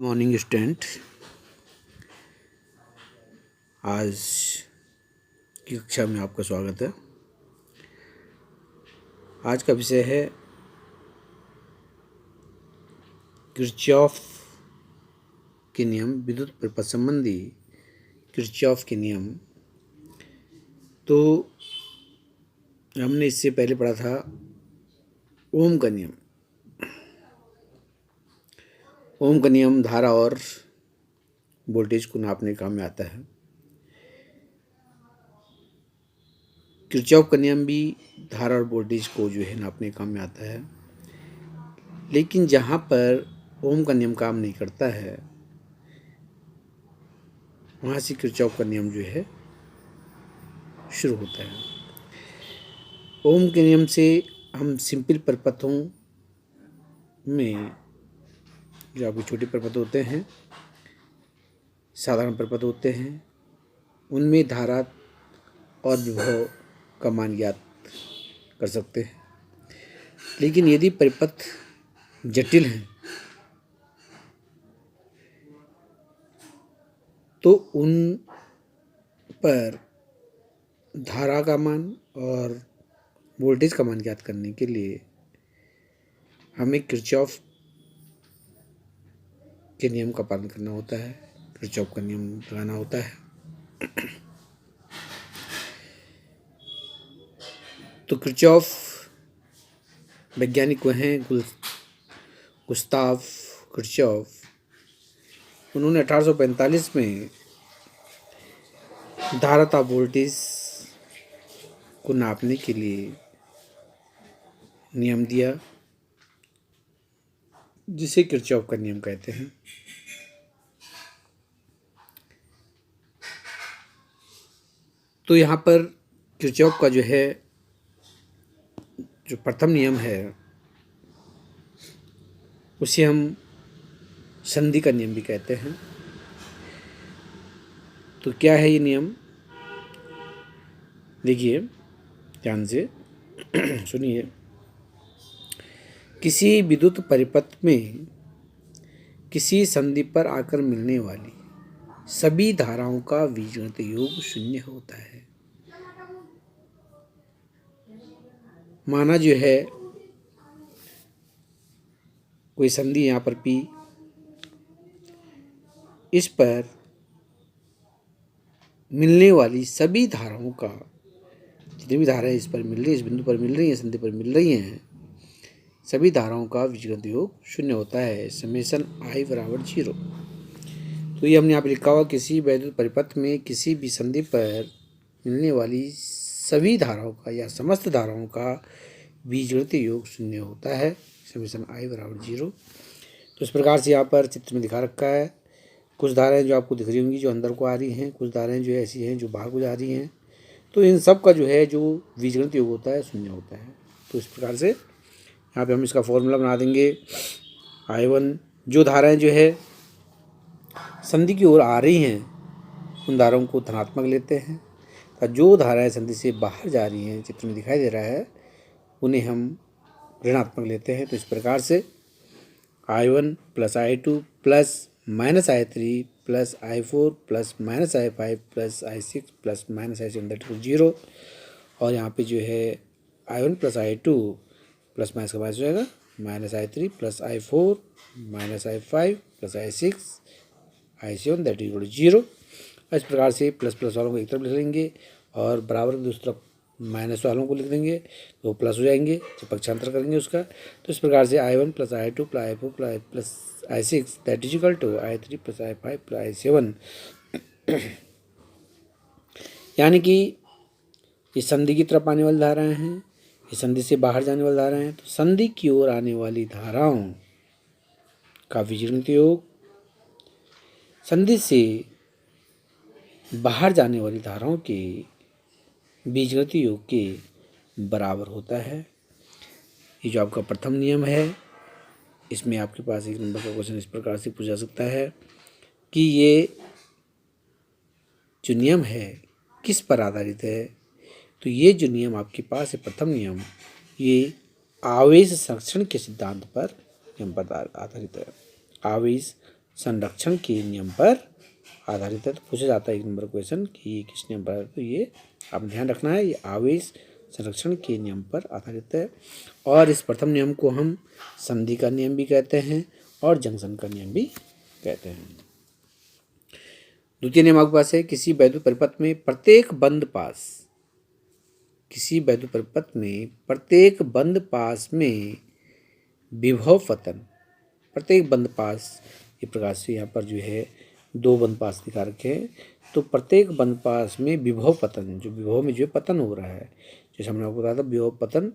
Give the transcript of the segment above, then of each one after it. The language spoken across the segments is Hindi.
मॉर्निंग स्टूडेंट, आज की कक्षा में आपका स्वागत है। आज का विषय है किरचॉफ के नियम, विद्युत परिपथ संबंधी किरचॉफ के नियम। तो हमने इससे पहले पढ़ा था ओम का नियम। ओम का नियम धारा और वोल्टेज को नापने काम में आता है। किरचॉफ का नियम भी धारा और वोल्टेज को जो है नापने काम में आता है, लेकिन जहाँ पर ओम का नियम काम नहीं करता है वहाँ से किरचॉफ का नियम जो है शुरू होता है। ओम के नियम से हम सिंपल परिपथों में, जो आपके छोटे परिपथ होते हैं, साधारण परिपथ होते हैं, उनमें धारा और विभव का मान ज्ञात कर सकते हैं। लेकिन यदि परिपथ जटिल हैं तो उन पर धारा का मान और वोल्टेज का मान ज्ञात करने के लिए हमें किरचॉफ के नियम का पालन करना होता है, किरचॉफ का नियम लगाना होता है। तो किरचॉफ वैज्ञानिक वह हैं गुस्ताव किरचॉफ। उन्होंने 1845 में धारा तथा वोल्टेज को नापने के लिए नियम दिया, जिसे किरचॉफ का नियम कहते हैं। तो यहाँ पर किरचॉफ का जो प्रथम नियम है उसे हम संधि का नियम भी कहते हैं। तो क्या है ये नियम, देखिए ध्यान से सुनिए। किसी विद्युत परिपथ में किसी संधि पर आकर मिलने वाली सभी धाराओं का बीजगणित योग शून्य होता है। माना कोई संधि यहाँ पर P, इस पर मिलने वाली सभी धाराओं का, जितनी भी धाराएं इस पर मिल रही है, इस बिंदु पर मिल रही हैं, संधि पर मिल रही हैं, सभी धाराओं का बीजगणित योग शून्य होता है, समेशन I बराबर 0। तो ये हमने यहाँ पे लिखा हुआ, किसी वैद्युत परिपथ में किसी भी संधि पर मिलने वाली सभी धाराओं का या समस्त धाराओं का बीजगणित योग शून्य होता है, समेशन I बराबर 0। तो इस प्रकार से यहाँ पर चित्र में दिखा रखा है। कुछ धाराएं जो आपको दिख रही होंगी जो अंदर को आ रही हैं, कुछ धाराएं जो ऐसी हैं जो बाहर को जा रही हैं। तो इन सब का जो बीजगणित योग होता है शून्य होता है। तो इस प्रकार से यहाँ पे हम इसका फॉर्मूला बना देंगे। I1, जो धाराएं संधि की ओर आ रही हैं उन धाराओं को धनात्मक लेते हैं, तथा जो धाराएं संधि से बाहर जा रही हैं, चित्र में दिखाई दे रहा है, उन्हें हम ऋणात्मक लेते हैं। तो इस प्रकार से I1 plus I2 plus minus I3 plus I4 plus minus I5 plus I6 plus minus I7 that equal 0। और यहाँ पे I1 plus I2 plus minus का माइनस हो जाएगा, minus I3 plus I4 minus I5 plus I6 I7 that equal 0। इस प्रकार से प्लस प्लस वालों को एक तरफ लिख लेंगे और बराबर दूसरी तरफ माइनस वालों को लिख देंगे, तो प्लस हो जाएंगे जब पक्षांतर करेंगे उसका। तो इस प्रकार से I1 plus I2 plus I4 plus I6 that is equal to I3 plus I5 plus I7। यानी कि ये संधि की तरफ आने वाली धाराएं हैं, ये संधि से बाहर जाने वाली धाराएं हैं। तो संधि की ओर आने वाली धाराओं का बीजगणित योग संधि से बाहर जाने वाली धाराओं के बीजगणित योग के बराबर होता है। ये जो आपका प्रथम नियम है, इसमें आपके पास एक नंबर का क्वेश्चन इस प्रकार से पूछा सकता है कि ये जो नियम है किस पर आधारित है। तो ये जो नियम आपके पास है, प्रथम नियम, ये आवेश संरक्षण के सिद्धांत पर नियम पर आधारित है। आवेश संरक्षण के नियम पर आधारित है। तो पूछा जाता है 1 नंबर क्वेश्चन कि ये किस नियम पर है, तो ये आप ध्यान रखना है, ये आवेश संरक्षण के नियम पर आधारित है। और इस प्रथम नियम को हम संधि का नियम भी कहते हैं और जंक्शन का नियम भी कहते हैं। द्वितीय नियम आपके पास है, किसी वैद्युत परिपथ में प्रत्येक बंद पास में विभव पतन, प्रत्येक बंद पास, ये प्रकार से यहाँ पर जो है 2 बंद पास दिखा रखे हैं, तो प्रत्येक बंद पास में विभव पतन, जो विभव में जो पतन हो रहा है, जैसे हमने आपको बताया था विभव पतन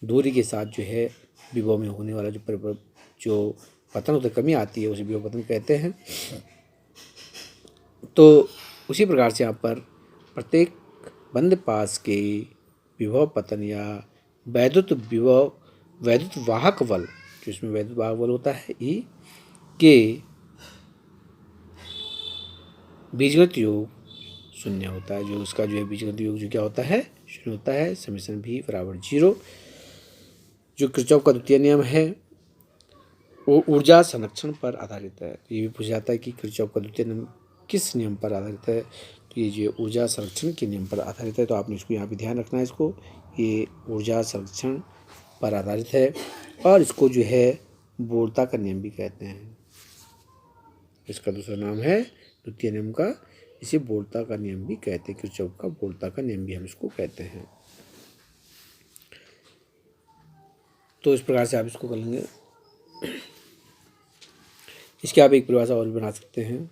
दूरी के साथ जो है विभव में होने वाला जो पतन होता है, कमी आती है, उसे विभव पतन कहते हैं। तो उसी प्रकार से यहाँ पर प्रत्येक बंद पास के विभव पतन या वैद्युत वाहक बल, जो इसमें वैद्युत वाहक बल होता है E के बीजगणित योग 0 होता है, जो उसका जो है बीजगणित योग जो क्या होता है 0 होता है। समेशन V बराबर 0। जो किरचॉफ का द्वितीय नियम है वो ऊर्जा संरक्षण पर आधारित है। तो ये भी पूछा जाता है कि किरचॉफ का द्वितीय नियम किस नियम पर आधारित है, तो ये जो ऊर्जा संरक्षण के नियम पर आधारित है। तो आपने इसको यहाँ पे ध्यान रखना है, इसको, ये ऊर्जा संरक्षण पर आधारित है और इसको जो है बोल्ता का नियम भी कहते हैं। इसका दूसरा नाम है द्वितीय नियम का, इसे बोल्ता का नियम भी कहते हैं, किरचॉफ का बोल्ता का नियम भी हम इसको कहते हैं। तो इस प्रकार से आप इसको कर लेंगे। इसके आप एक परिभाषा और भी बना सकते हैं।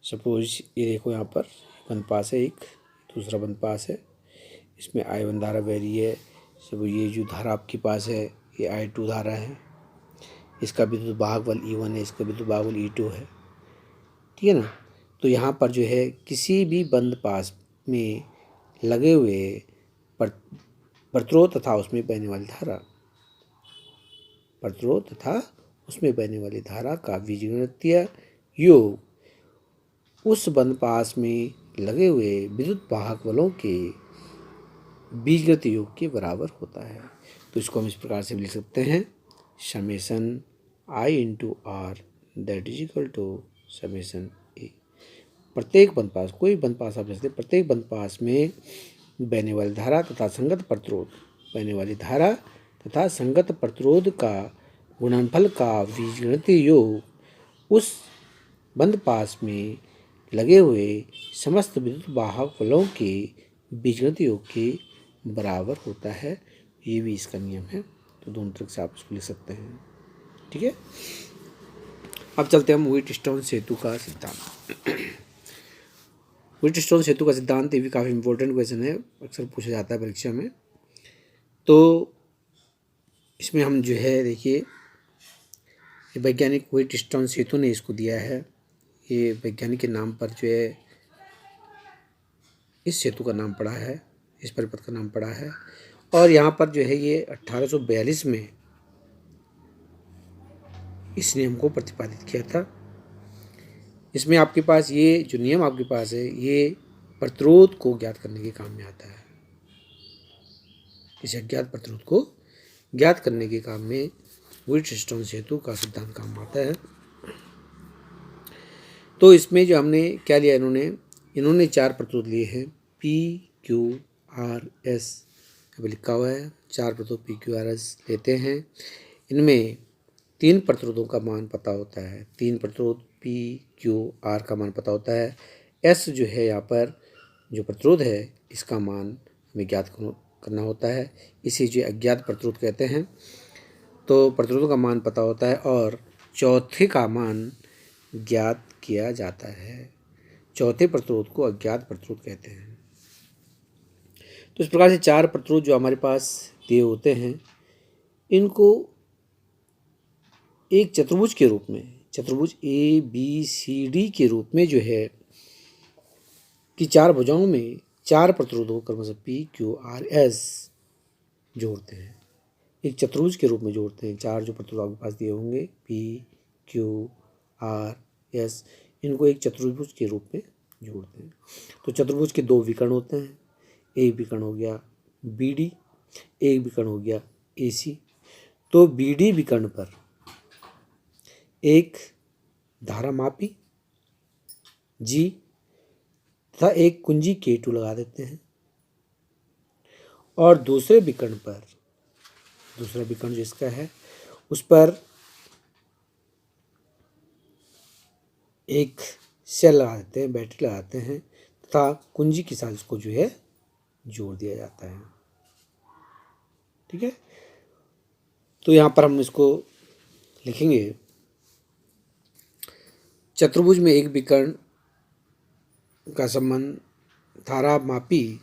सपोज ये देखो, यहाँ पर बंद पास है, एक दूसरा बंद पास है, इसमें I1 धारा बह रही है। सब ये जो धारा आपके पास है ये I2 धारा है, इसका विद्युत वाहक बल E1 है, इसका विद्युत वाहक बल E2 है, ठीक है ना। तो यहाँ पर जो है किसी भी बंद पास में लगे हुए प्रतिरोध तथा उसमें बहने वाली धारा का बीजगणितीय योग उस बंद पास में लगे हुए विद्युत वाहक बलों के बीजगणितीय योग के बराबर होता है। तो इसको हम इस प्रकार से लिख सकते हैं, summation I into R that is equal to summation A। प्रत्येक बंद पास, कोई बंद पास आप लिखते हैं, प्रत्येक बंद पास में बहने वाली धारा तथा संगत प्रतिरोध का गुणनफल का बीजगणितीय योग उस बंद पास में लगे हुए समस्त विद्युत वाहक बलों के बीजगणितीय योग के बराबर होता है। ये भी इसका नियम है। तो दोनों तरह से आप इसको लिख सकते हैं, ठीक है। अब चलते हैं हम व्हीटस्टोन सेतु का सिद्धांत। व्हीटस्टोन सेतु का सिद्धांत ये भी काफ़ी इंपॉर्टेंट क्वेश्चन है, अक्सर पूछा जाता है परीक्षा में। तो इसमें हम जो है देखिए, वैज्ञानिक व्हीटस्टोन सेतु ने इसको दिया है। ये वैज्ञानिक के नाम पर जो है इस सेतु का नाम पड़ा है, इस परिपथ का नाम पड़ा है। और यहाँ पर जो है ये 1842 में इस नियम को प्रतिपादित किया था। इसमें आपके पास ये जो नियम आपके पास है ये प्रतिरोध को ज्ञात करने के काम में आता है। इस अज्ञात प्रतिरोध को ज्ञात करने के काम में व्हीटस्टोन सेतु का सिद्धांत काम आता है। तो इसमें जो हमने क्या लिया, इन्होंने 4 प्रतिरोध लिए हैं, P, Q, R, S अभी लिखा हुआ है। 4 प्रतिरोध P, Q, R, S लेते हैं। इनमें 3 प्रतिरोधों का मान पता होता है, 3 प्रतिरोध P, Q, R का मान पता होता है। S जो है यहाँ पर जो प्रतिरोध है इसका मान हमें ज्ञात करना होता है, इसे जो अज्ञात प्रतिरोध कहते हैं। तो प्रतिरोधों का मान पता होता है और चौथे का मान ज्ञात किया जाता है। चौथे प्रतिरोध को अज्ञात प्रतिरोध कहते हैं। तो इस प्रकार से 4 प्रतिरोध जो हमारे पास दिए होते हैं, इनको एक चतुर्भुज के रूप में, चतुर्भुज ABCD के रूप में जो है कि 4 भुजाओं में 4 प्रतिरोधों क्रमशः P, Q, R, S जोड़ते हैं, एक चतुर्भुज के रूप में जोड़ते हैं। 4 जो प्रतिरोध आपके पास दिए होंगे P, Q, R, S, इनको एक चतुर्भुज के रूप में जोड़ते हैं। तो चतुर्भुज के 2 विकर्ण होते हैं, एक विकर्ण हो गया BD, एक विकर्ण हो गया AC। तो BD विकर्ण पर एक धारा मापी G तथा एक कुंजी K2 लगा देते हैं और दूसरे विकर्ण पर, दूसरा विकर्ण जिसका है उस पर एक सेल लगा देते हैं, बैटरी लगाते हैं तथा कुंजी के साथ इसको जो है जोड़ दिया जाता है। ठीक है, तो यहाँ पर हम इसको लिखेंगे, चतुर्भुज में एक विकर्ण का संबंध धारा मापी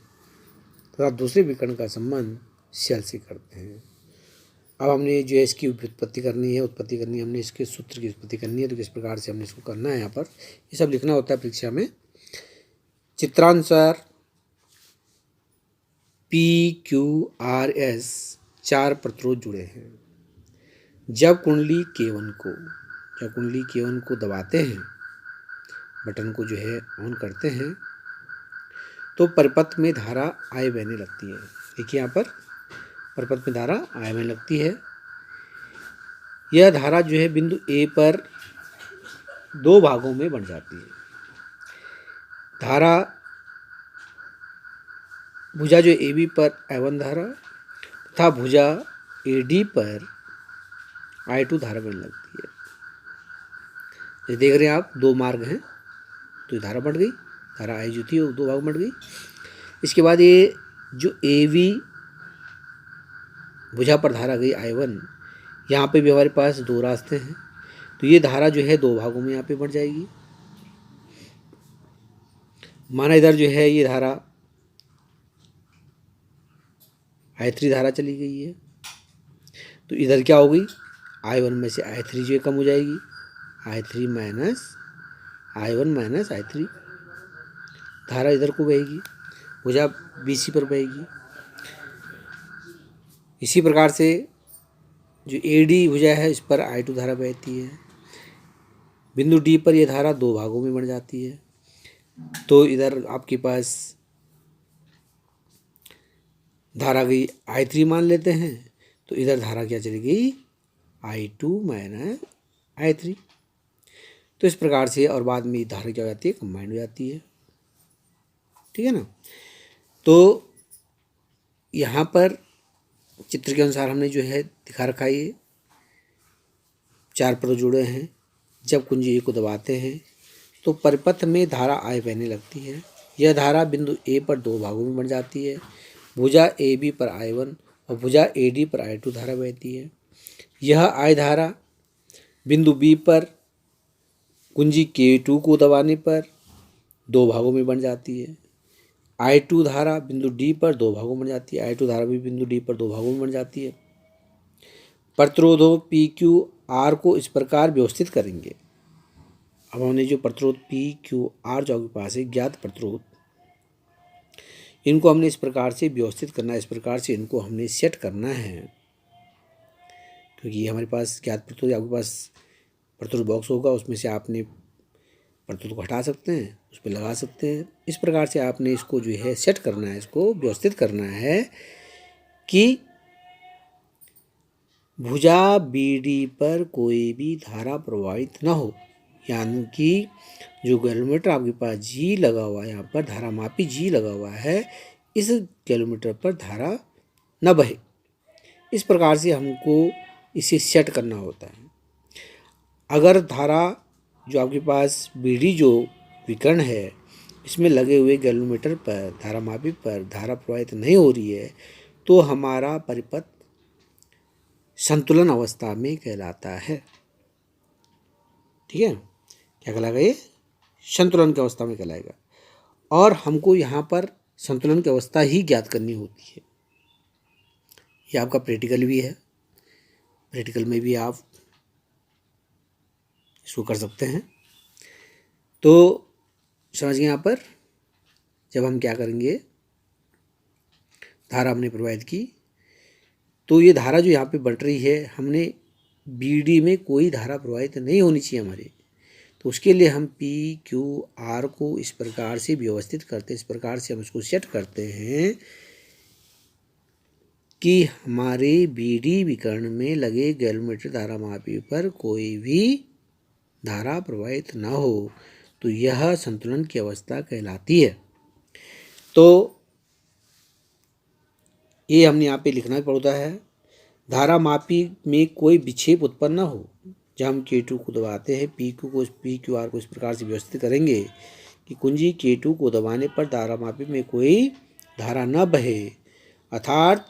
तथा दूसरे विकर्ण का संबंध सेल से करते हैं। अब हमने जो है इसकी उत्पत्ति करनी है, हमने इसके सूत्र की उत्पत्ति करनी है। तो किस प्रकार से हमने इसको करना है, यहाँ पर ये सब लिखना होता है परीक्षा में। चित्रानुसार PQRS 4 प्रतिरोध जुड़े हैं। जब कुंडली K1 को दबाते हैं, बटन को जो है ऑन करते हैं, तो परिपथ में धारा I बहने लगती है। देखिए यहाँ पर परिपथ में धारा I बहने लगती है। यह धारा जो है बिंदु A पर 2 भागों में बंट जाती है। धारा भुजा जो AB पर I1 धारा तथा भुजा AD पर I2 धारा बनने लगती है। ये देख रहे हैं आप, 2 मार्ग हैं, तो ये धारा बढ़ गई, धारा I जो थी वो 2 भाग बढ़ गई। इसके बाद ये जो AB भुजा पर धारा गई I1, यहाँ पे भी हमारे पास 2 रास्ते हैं, तो ये धारा जो है 2 भागों में यहाँ पे बढ़ जाएगी। माना इधर जो है ये धारा I3 धारा चली गई है, तो इधर क्या होगी, I1 में से I3 जो कम हो जाएगी, I3 minus I1 minus I3, धारा इधर को बहेगी, भुजा BC पर बहेगी। इसी प्रकार से जो AD भुजा है इस पर I2 धारा बहती है। बिंदु D पर यह धारा 2 भागों में बढ़ जाती है, तो इधर आपके पास धारा गई I3 मान लेते हैं, तो इधर धारा क्या चली गई, I2 माइनस I3। तो इस प्रकार से, और बाद में धारा क्या हो जाती है, कंबाइंड हो जाती है। ठीक है ना। तो यहाँ पर चित्र के अनुसार हमने जो है दिखा रखा है, ये 4 प्रतिरोध जुड़े हैं। जब कुंजी A को दबाते हैं तो परिपथ में धारा I बहने लगती है। यह धारा बिंदु A पर 2 भागों में बन जाती है। भुजा AB पर I1 और भुजा AD पर I2 धारा बहती है। यह I धारा बिंदु B पर कुंजी K2 को दबाने पर 2 भागों में बन जाती है। I2 धारा बिंदु D पर 2 भागों में बन जाती है। I2 धारा भी बिंदु D पर 2 भागों में बन जाती है। प्रतिरोधों PQR को इस प्रकार व्यवस्थित करेंगे। अब हमने जो प्रतिरोध PQR जो आपके पास है, ज्ञात प्रतिरोध, इनको हमने इस प्रकार से व्यवस्थित करना है, इस प्रकार से इनको हमने सेट करना है, क्योंकि ये हमारे पास ज्ञात प्रतिरोध, आपके पास प्रतिरोध बॉक्स होगा, उसमें से आपने प्रतिरोध को हटा सकते हैं, उस पर लगा सकते हैं। इस प्रकार से आपने इसको जो है सेट करना है, इसको व्यवस्थित करना है कि भुजा BD पर कोई भी धारा प्रवाहित न हो, यानी कि जो गैल्वेनोमीटर आपके पास G लगा हुआ है, यहाँ पर धारा मापी G लगा हुआ है, इस गैल्वेनोमीटर पर धारा न बहे। इस प्रकार से हमको इसे सेट करना होता है। अगर धारा जो आपके पास BD जो विकर्ण है, इसमें लगे हुए गैल्वेनोमीटर पर, धारा मापी पर धारा प्रवाहित नहीं हो रही है, तो हमारा परिपथ संतुलन अवस्था में कहलाता है। ठीक है, क्या कहलाएगा, ये संतुलन की अवस्था में कहलाएगा। और हमको यहाँ पर संतुलन की अवस्था ही ज्ञात करनी होती है। ये आपका प्रैक्टिकल भी है, प्रैक्टिकल में भी आप इसको कर सकते हैं। तो समझिए, यहाँ पर जब हम क्या करेंगे, धारा हमने प्रवाहित की, तो ये धारा जो यहाँ पे बढ़ रही है, हमने BD में कोई धारा प्रवाहित नहीं होनी चाहिए हमारी, तो उसके लिए हम PQR को इस प्रकार से व्यवस्थित करते हैं, इस प्रकार से हम इसको सेट करते हैं कि हमारे BD विकर्ण में लगे गैल्वेनोमीटर धारा मापी पर कोई भी धारा प्रवाहित न हो तो यह संतुलन की अवस्था कहलाती है। तो ये हमने यहाँ पे लिखना पड़ता है, धारा मापी में कोई विक्षेप उत्पन्न न हो। जब हम K2 को दबाते हैं, PQR को इस प्रकार से व्यवस्थित करेंगे कि कुंजी K2 को दबाने पर धारा मापी में कोई धारा न बहे, अर्थात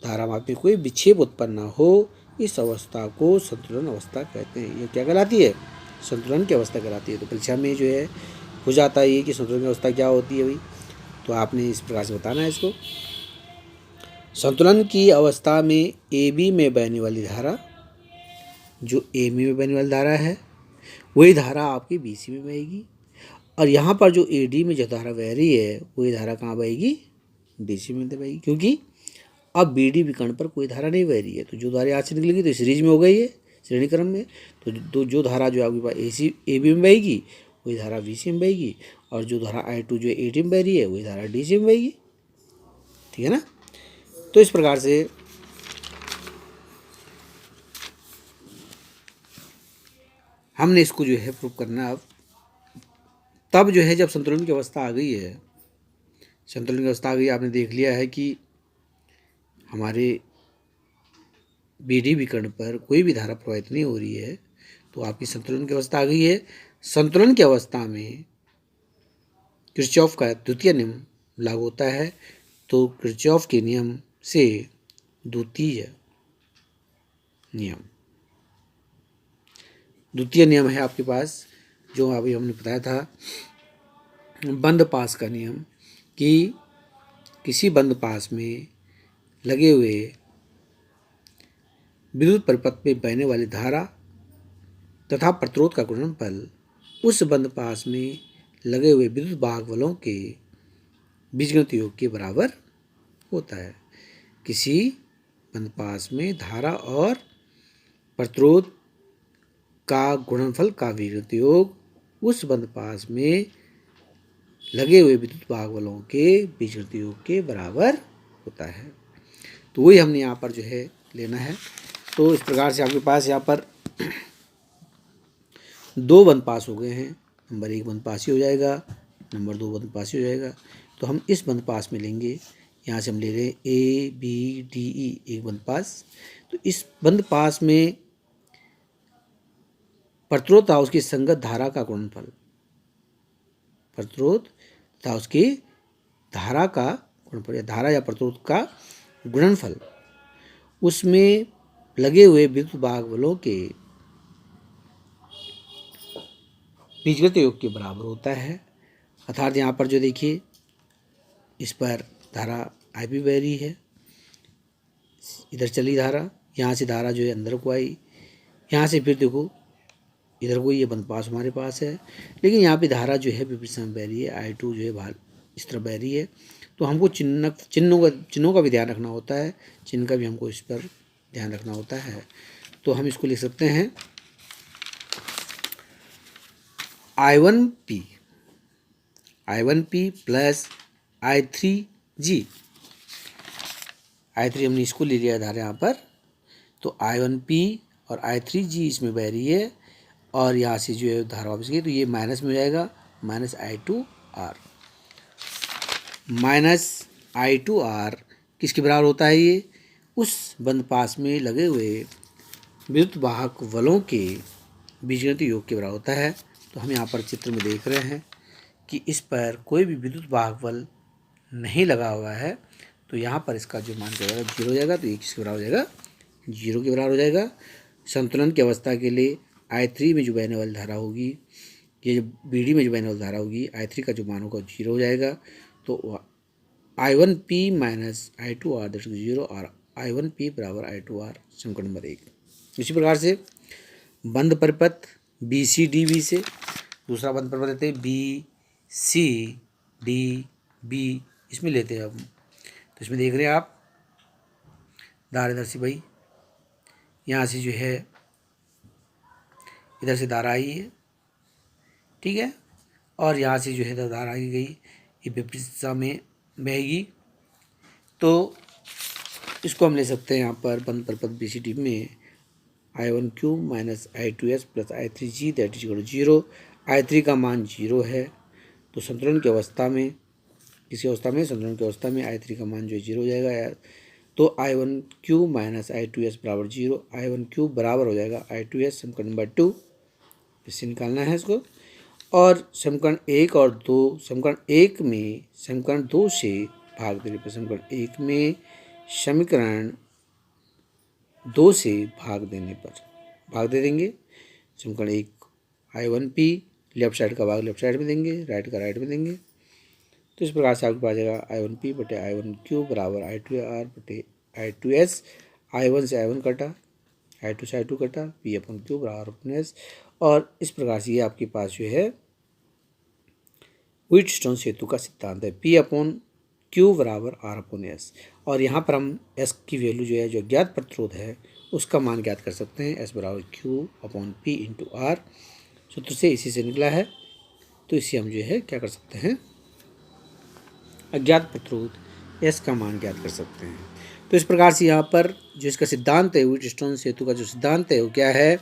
धारा मापी में कोई विक्षेप उत्पन्न न हो। इस अवस्था को संतुलन अवस्था कहते हैं। ये क्या कहलाती है? संतुलन की अवस्था कहलाती है। तो परीक्षा में जो है हो जाता है ये कि संतुलन की अवस्था क्या होती है भाई, तो आपने इस प्रकार से बताना है इसको। संतुलन की अवस्था में AB में बहने वाली धारा, जो AB में बहने वाली धारा है वही धारा आपकी BC में बहेगी, और यहाँ पर जो AD में जो धारा बह रही है वही धारा कहाँ बहेगी? DC में बहेगी, क्योंकि अब BD विकर्ण पर कोई धारा नहीं बह रही है। तो जो धारा यहाँ से निकलेगी तो सीरीज में हो गई है, श्रेणी क्रम में। तो जो धारा जो आपके पास AB में बहेगी वही धारा BC में बहेगी, और जो धारा I2 जो AD में बह रही है वही धारा DC में बहेगी। ठीक है ना? तो इस प्रकार से हमने इसको जो है प्रूव करना। अब तब जो है जब संतुलन की अवस्था आ गई है, संतुलन की अवस्था आ गई, आपने देख लिया है कि हमारे BD विकर्ण पर कोई भी धारा प्रवाहित नहीं हो रही है, तो आपकी संतुलन की अवस्था आ गई है। संतुलन की अवस्था में किरचॉफ का द्वितीय नियम लागू होता है। तो किरचॉफ के नियम से द्वितीय नियम है आपके पास, जो अभी हमने बताया था, बंद पास का नियम, कि किसी बंद पास में लगे हुए विद्युत परिपथ में बहने वाली धारा तथा प्रतिरोध का गुणनफल उस बंद पास में लगे हुए विद्युत वाहक बलों के बीजगणित योग के बराबर होता है। किसी बंद पास में धारा और प्रतिरोध का गुणनफल का बीजगणित योग उस बंद पास में लगे हुए विद्युत वाहक बलों के बीजगणित योग के बराबर होता है। तो वही हमने यहाँ पर जो है लेना है। तो इस प्रकार से आपके पास यहाँ पर 2 बंद पास हो गए हैं। नंबर 1 बंद पास ही हो जाएगा, नंबर 2 बंद पास ही हो जाएगा। तो हम इस बंद पास में लेंगे, यहाँ से हम ले रहे हैं ABDE एक बंद पास। तो इस बंद पास में प्रतिरोध था उसकी संगत धारा का गुणनफल, प्रतिरोध था उसकी धारा का गुणनफल या धारा या प्रतिरोध का गुणनफल उसमें लगे हुए विद्युत वाहक बलों के बीजगणित योग के बराबर होता है। अर्थात यहाँ पर जो देखिए, इस पर धारा IB बह रही है, इधर चली धारा, यहाँ से धारा जो है अंदर को आई, यहाँ से फिर देखो इधर को ये बंद पास हमारे पास है, लेकिन यहाँ पे धारा जो है विपरीत दिशा में बह रही है, I2 जो है बाहर इस तरफ बह रही है। तो हमको चिन्हों का भी ध्यान रखना होता है, चिन्ह का भी हमको इस पर ध्यान रखना होता है। तो हम इसको लिख सकते हैं I1P प्लस I3G। I3 हमने इसको ले लिया धारा यहाँ पर, तो I1P और I3G इसमें बह रही है, और यहाँ से जो है धारा वापस गई, तो ये माइनस में हो जाएगा, माइनस I2R किसके बराबर होता है? ये उस बंद पास में लगे हुए विद्युत वाहक बलों के बीजगणित योग के बराबर होता है। तो हम यहाँ पर चित्र में देख रहे हैं कि इस पर कोई भी विद्युत वाहक बल नहीं लगा हुआ है, तो यहाँ पर इसका जो मान क्या होगा? 0 हो जाएगा। तो ये किसके बराबर हो जाएगा? 0 के बराबर हो जाएगा। संतुलन की अवस्था के लिए I3 में जो बहने वाली धारा होगी, ये जो BD में जो बहने वाली धारा होगी, I3 का जो मान होगा 0 हो जाएगा। तो I1P minus I2R that is 0 और I1P बराबर I2R समीकरण नंबर 1। इसी प्रकार से बंद परिपथ BCDB से दूसरा बंद परिपथ लेते हैं BCDB, इसमें लेते हैं हम। तो इसमें देख रहे हैं आप धारादर्शी भाई, यहाँ से जो है इधर से धारा आई है, ठीक है, और यहाँ से जो है धारा आई गई, ये विपरीत दिशा में बहेगी। तो इसको हम ले सकते हैं यहाँ पर बंद परिपथ BCD में I1Q minus I2S plus I3G that is equal to 0। I3 का मान 0 है, तो संतुलन की अवस्था में, किसी अवस्था में, संतुलन की अवस्था में I3 का मान जो है 0 हो जाएगा। तो I1Q माइनस I2S बराबर 0। I1Q बराबर हो जाएगा I2S समीकरण नंबर 2, इससे निकालना है इसको। और समीकरण 1 और 2, समीकरण 1 में समीकरण 2 से भाग देने पर, समीकरण 1 में समीकरण 2 से भाग देने पर भाग दे देंगे। समीकरण 1 I1P, लेफ्ट साइड का भाग लेफ्ट साइड में देंगे, राइट का राइट में देंगे। तो इस प्रकार से आपके पास जाएगा I1P बटे I1Q बराबर I2R बटे I2S। I1 से I1 कटा, I2 से I2 कटा, P अपन Q बराबर अपन S। और इस प्रकार से ये आपके पास जो है व्हीटस्टोन सेतु का सिद्धांत है, P अपॉन Q बराबर R अपॉन S। और यहाँ पर हम S की वैल्यू जो है, जो ज्ञात प्रतिरोध है, उसका मान ज्ञात कर सकते हैं। S बराबर Q upon P into R, सूत्र से इसी से निकला है। तो इसे हम जो है क्या कर सकते हैं, अज्ञात प्रतिरोध S का मान ज्ञात कर सकते हैं। तो इस प्रकार से यहाँ पर जो इसका सिद्धांत है, व्हीटस्टोन सेतु का जो सिद्धांत है वो क्या है,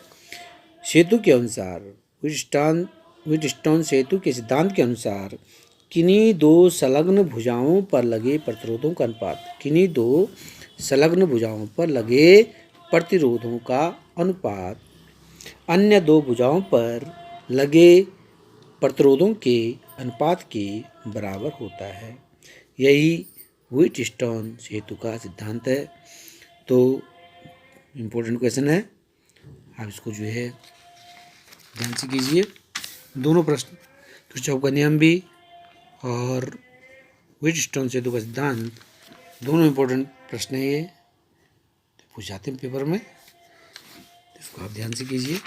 सेतु के अनुसार, व्हीटस्टोन सेतु के सिद्धांत के अनुसार किन्हीं दो संलग्न भुजाओं पर लगे प्रतिरोधों का अनुपात, किन्हीं दो संलग्न भुजाओं पर लगे प्रतिरोधों का अनुपात अन्य दो भुजाओं पर लगे प्रतिरोधों के अनुपात के बराबर होता है। यही व्हीटस्टोन सेतु का सिद्धांत है। तो इम्पोर्टेंट क्वेश्चन है, आप इसको जो है ध्यान से कीजिए। दोनों प्रश्न, किरचॉफ का नियम भी और व्हीटस्टोन सेतु का सिद्धांत, दोनों इम्पोर्टेंट प्रश्न है ये, तो पूछ जाते हैं पेपर में, तो इसको आप ध्यान से कीजिए।